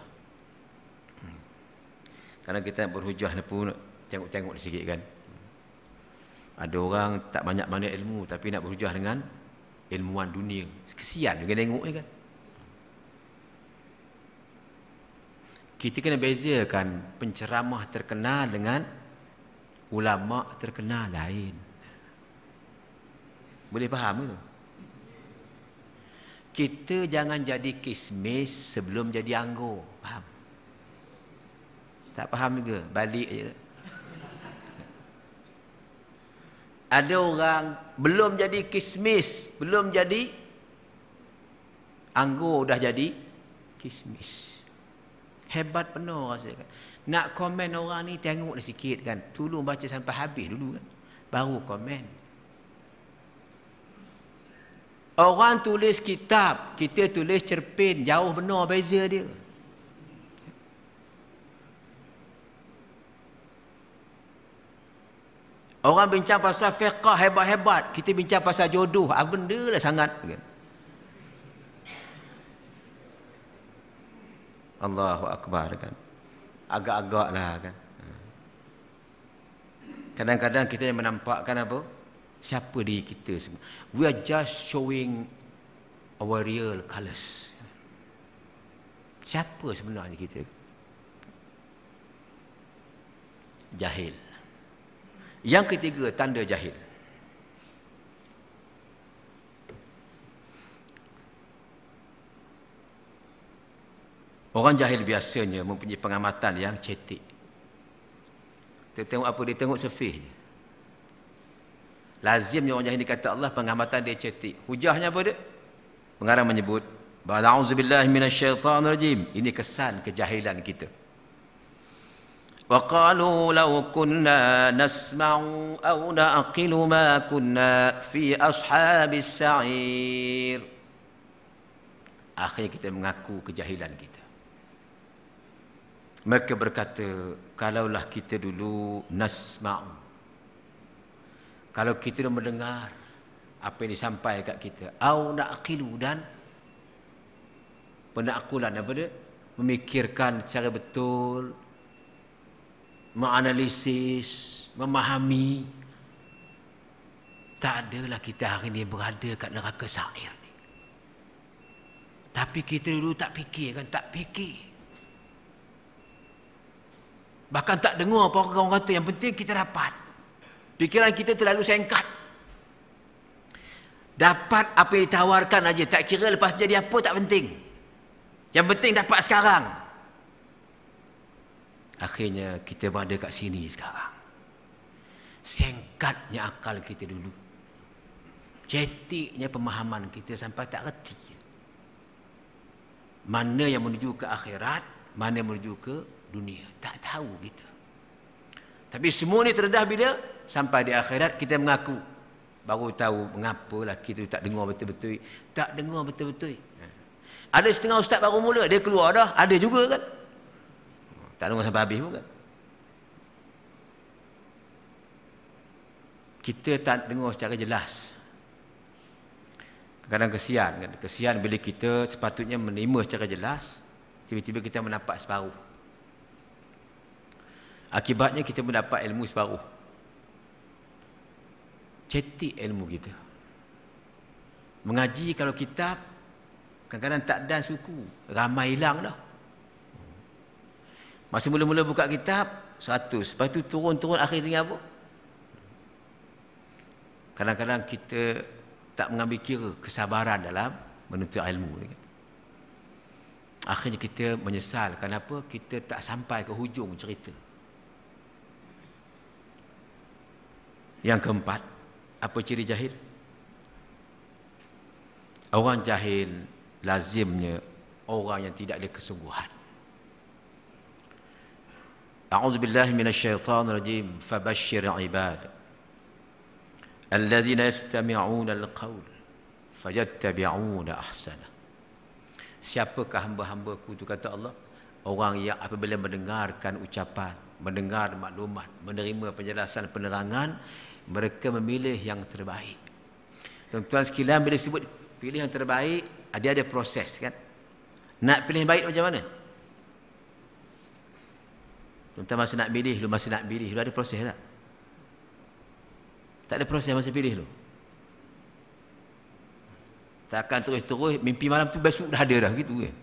Karena kita berhujah ni pun tengok-tengok sikit kan. Ada orang tak banyak mana ilmu tapi nak berhujah dengan ilmuwan dunia. Kesian juga tengok ni kan. Kita kena bezakan penceramah terkenal dengan ulama terkenal lain. Boleh faham ke? Kita jangan jadi kismis sebelum jadi anggur. Faham? Tak faham juga? Balik je. Ada orang belum jadi kismis, belum jadi anggur dah jadi kismis. Hebat penuh rasa kan. Nak komen orang ni tengoklah sikit kan. Tolong baca sampai habis dulu kan. Baru komen. Orang tulis kitab, kita tulis cerpen, jauh benar beza dia. Orang bincang pasal fiqh hebat-hebat, kita bincang pasal jodoh, benda lah sangat. Allahu Akbar kan. Agak-agak lah kan. Kadang-kadang kita yang menampakkan apa? Siapa diri kita semua. We are just showing our real colours. Siapa sebenarnya kita? Jahil. Yang ketiga, tanda jahil. Orang jahil biasanya mempunyai pengamatan yang cetek. Dia tengok apa? Dia tengok sefih je. Lazimnya orang jahil kata Allah, pengamatan dia cetek. Hujahnya apa dia? Pengarang menyebut, A'udzubillahi minasyaitanirrajim. Ini kesan kejahilan kita. Wa qalu law kunna nasma'u aw na'qilu ma kunna fi ashabis sa'ir. Akhirnya kita mengaku kejahilan kita. Mereka berkata, kalaulah kita dulu nasma'u, kalau kita mendengar apa yang disampaikan kat kita, au na'qilu, dan penakkulan apa dia? Memikirkan secara betul, menganalisis, memahami. Tak adalah kita hari ini berada kat neraka sa'ir ni. Tapi kita dulu tak fikir kan, tak fikir. Bahkan tak dengar apa orang kata, yang penting kita dapat. Fikiran kita terlalu singkat. Dapat apa yang ditawarkan aja, tak kira lepas jadi apa tak penting. Yang penting dapat sekarang. Akhirnya kita berada kat sini sekarang. Singkatnya akal kita dulu. Cetiknya pemahaman kita sampai tak reti. Mana yang menuju ke akhirat, mana yang menuju ke dunia. Tak tahu kita. Tapi semua ni terdedah bila sampai di akhirat kita mengaku. Baru tahu mengapalah kita tak dengar betul-betul. Tak dengar betul-betul. Ada setengah ustaz baru mula, dia keluar dah. Ada juga kan. Tak dengar sampai habis pun kan. Kita tak dengar secara jelas. Kadang-kadang kesian kan. Kesian bila kita sepatutnya menerima secara jelas, tiba-tiba kita mendapat separuh. Akibatnya kita mendapat ilmu separuh. Cetik ilmu kita. Mengaji kalau kitab, kadang-kadang tak dan suku. Ramai hilang dah. Masa mula-mula buka kitab, 100. Lepas tu turun-turun akhir tinggal apa? Kadang-kadang kita tak mengambil kira kesabaran dalam menuntut ilmu. Akhirnya kita menyesal. Kenapa? Kita tak sampai ke hujung cerita. Yang keempat, apa ciri jahil? Orang jahil lazimnya orang yang tidak ada kesungguhan. A'udzubillahi minasyaitanirrajim. Fabashshir 'ibad alladzina yastami'una al-qaul fayattabi'una ahsana. Siapakah hamba-hambaku itu, kata Allah? Orang yang apabila mendengarkan ucapan, mendengar maklumat, menerima penjelasan penerangan, mereka memilih yang terbaik. Tuan-tuan sekalian, bila sebut pilih yang terbaik, ada proses kan. Nak pilih yang baik macam mana? Tuan-tuan masa nak pilih, lu ada proses tak? Tak ada proses masa pilih lu. Takkan terus-terus mimpi malam tu besok dah ada dah gitu kan.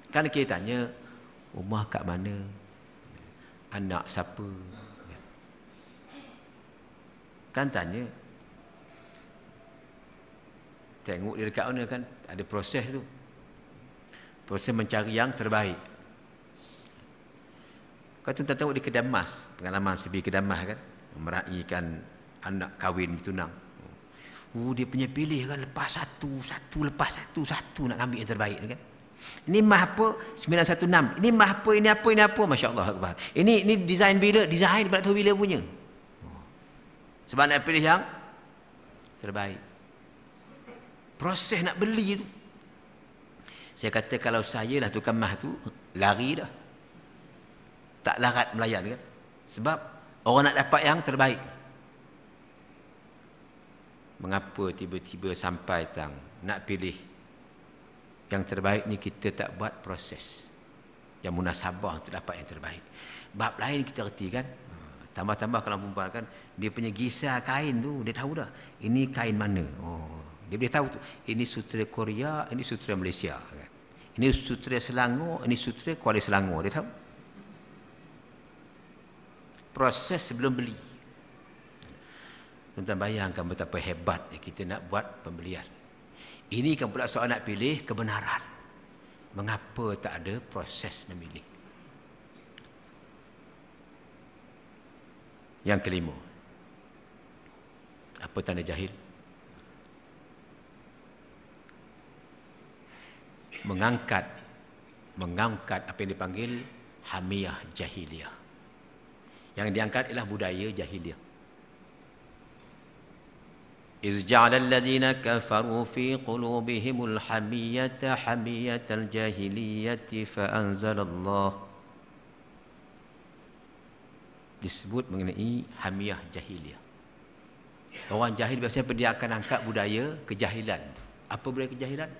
Kan kita tanya, rumah kat mana? Anak siapa? Kan tanya. Tengok dia dekat mana kan. Ada proses tu. Proses mencari yang terbaik. Kau tuan tengok di kedai emas. Pengalaman saya pergi kedai emas kan. Meraihkan anak kahwin bertunang. Dia punya pilih kan. Lepas satu nak ambil yang terbaik kan. Ini mah apa? 916. Ini mah apa? Ini apa? Masya Allah Akbar. Ini design bila? Design tak tahu bila punya. Sebab nak pilih yang terbaik. Proses nak beli tu. Saya kata kalau saya lah tukang mah tu, lari dah. Tak larat melayan kan. Sebab orang nak dapat yang terbaik. Mengapa tiba-tiba sampai nak pilih yang terbaik ni kita tak buat proses yang munasabah untuk dapat yang terbaik. Bab lain kita reti kan. Tambah-tambah kalau perempuan kan, dia punya gisar kain tu, dia tahu dah. Ini kain mana. Dia boleh tahu tu. Ini sutera Korea, ini sutera Malaysia. Kan? Ini sutera Selangor, ini sutera Kuala Selangor. Dia tahu. Proses sebelum beli. Tuan-tuan bayangkan betapa hebat kita nak buat pembelian. Ini kan pula soal nak pilih kebenaran. Mengapa tak ada proses memilih? Yang kelima. Apa tanda jahil? Mengangkat apa yang dipanggil hamiyah jahiliyah. Yang diangkat ialah budaya jahiliyah. إذ جعل الذين كفروا في قلوبهم الحمية حمية الجاهلية فأنزل الله. Disebut mengenai hamiyah jahiliyah. Orang jahil biasanya dia akan angkat budaya kejahilan. Apa budaya kejahilan?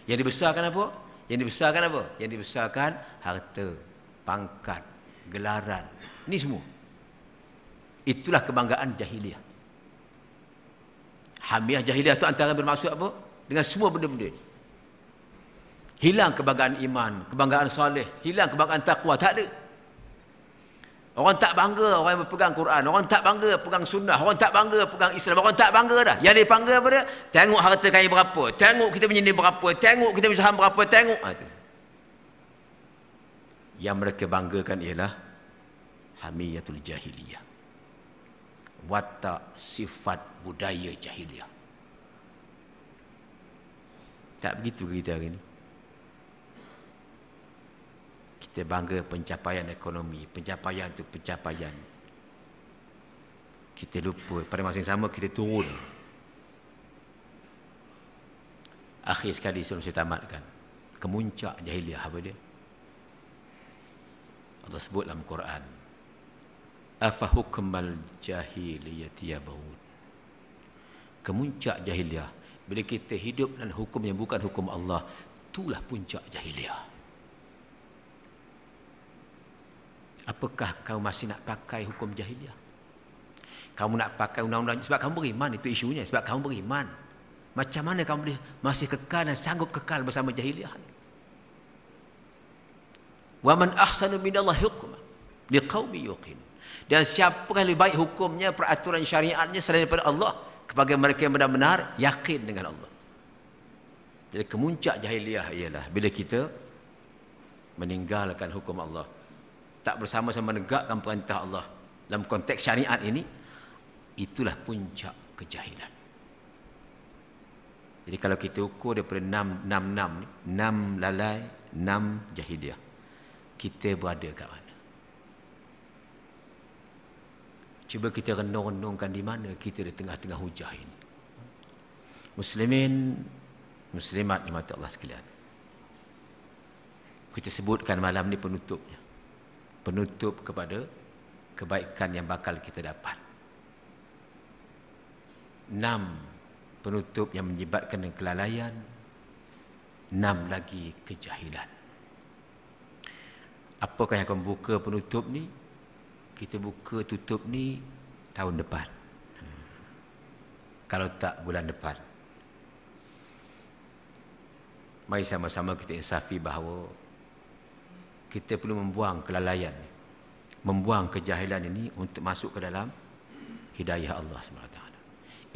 Yang dibesarkan apa? Yang dibesarkan apa? Yang dibesarkan harta, pangkat, gelaran. Ini semua. Itulah kebanggaan jahiliyah. Hamiyah jahiliyah itu antara bermaksud apa? Dengan semua benda-benda. Hilang kebanggaan iman, kebanggaan soleh, hilang kebanggaan taqwa, tak ada. Orang tak bangga orang yang berpegang Quran, orang tak bangga pegang sunnah, orang tak bangga pegang Islam, orang tak bangga dah. Yang dia bangga apa dia? Tengok harta kaya berapa, tengok kita punya ni berapa, tengok kita punya saham berapa, tengok. Itu. Yang mereka banggakan ialah hamiyatul jahiliyah. Watak sifat budaya jahiliyah. Tak begitu kita hari ini. Kita bangga pencapaian ekonomi, pencapaian itu pencapaian. Kita lupa pada masa yang sama kita turun. Akhir sekali sebelum saya tamatkan, kemuncak jahiliyah apa dia? Allah sebut dalam Quran, afa hukmal jahiliyati yabghun. Kemuncak jahiliyah bila kita hidup dengan hukum yang bukan hukum Allah, itulah puncak jahiliyah. Apakah kau masih nak pakai hukum jahiliyah? Kamu nak pakai undang-undang sebab kamu beriman, itu isunya, sebab kamu beriman. Macam mana kamu boleh masih kekal dan sanggup kekal bersama jahiliyah? Wa man ahsanu minallahi hukman liqaumin yuqinun. Dan siapa yang lebih baik hukumnya, peraturan syariatnya selain daripada Allah kepada mereka yang benar-benar yakin dengan Allah. Jadi kemuncak jahiliyah ialah bila kita meninggalkan hukum Allah, tak bersama-sama menegakkan perintah Allah dalam konteks syariat ini, itulah puncak kejahilan. Jadi kalau kita ukur daripada 6 lalai, 6 jahiliyah, kita berada kat mana? Cuba kita renung-renungkan di mana kita di tengah-tengah hujah ini. Muslimin, muslimat di mata Allah sekalian. Kita sebutkan malam ni penutupnya. Penutup kepada kebaikan yang bakal kita dapat. 6 penutup yang menyebabkan kelalaian. 6 lagi kejahilan. Apakah yang akan buka penutup ni? Kita buka tutup ni tahun depan. Kalau tak bulan depan. Mari sama-sama kita insafi bahawa kita perlu membuang kelalaian, membuang kejahilan ini untuk masuk ke dalam hidayah Allah SWT.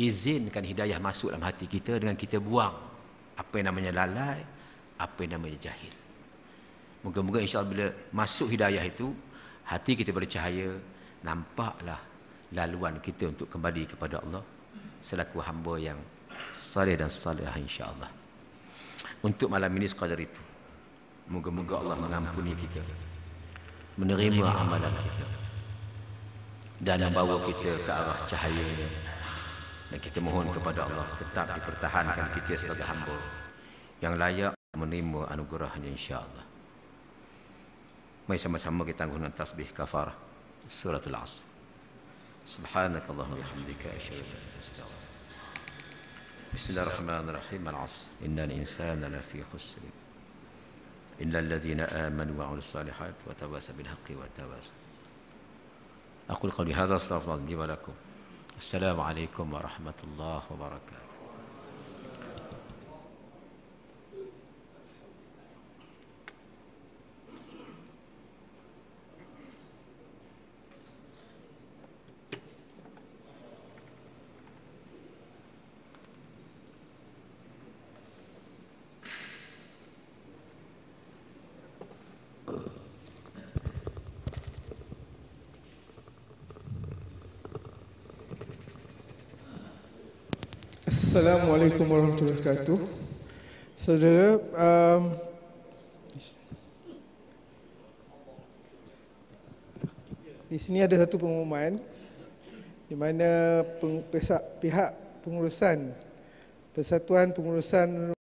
Izinkan hidayah masuk dalam hati kita dengan kita buang apa yang namanya lalai, apa yang namanya jahil. Moga-moga insya-Allah bila masuk hidayah itu, hati kita bercahaya, nampaklah laluan kita untuk kembali kepada Allah selaku hamba yang saleh dan salihah insya-Allah. Untuk malam ini sekadar itu. Moga-moga Allah mengampuni kita, menerima amalan kita dan membawa kita ke arah cahaya Dan kita mohon kepada Allah tetap dipertahankan kita sebagai hamba yang layak menerima anugerahnya insya-Allah. Mari sama-sama kita guna tasbih kafarah suratul Asr. Subhanakallahumma wa bihamdika asyhadu an la ilaha illa anta astaghfiruka. Bismillahirrahmanirrahim. Al-'asr. Innal insana lafi khusr. Illal ladzina amanu wa 'amilus solihat wa tawasaw bil haqqi wa tawasaw. Aqul qawli hadza astaghfirullah li wa lakum. Assalamualaikum warahmatullahi wabarakatuh. Assalamualaikum warahmatullahi wabarakatuh. Saudara, di sini ada satu pengumuman di mana pihak pengurusan Persatuan Pengurusan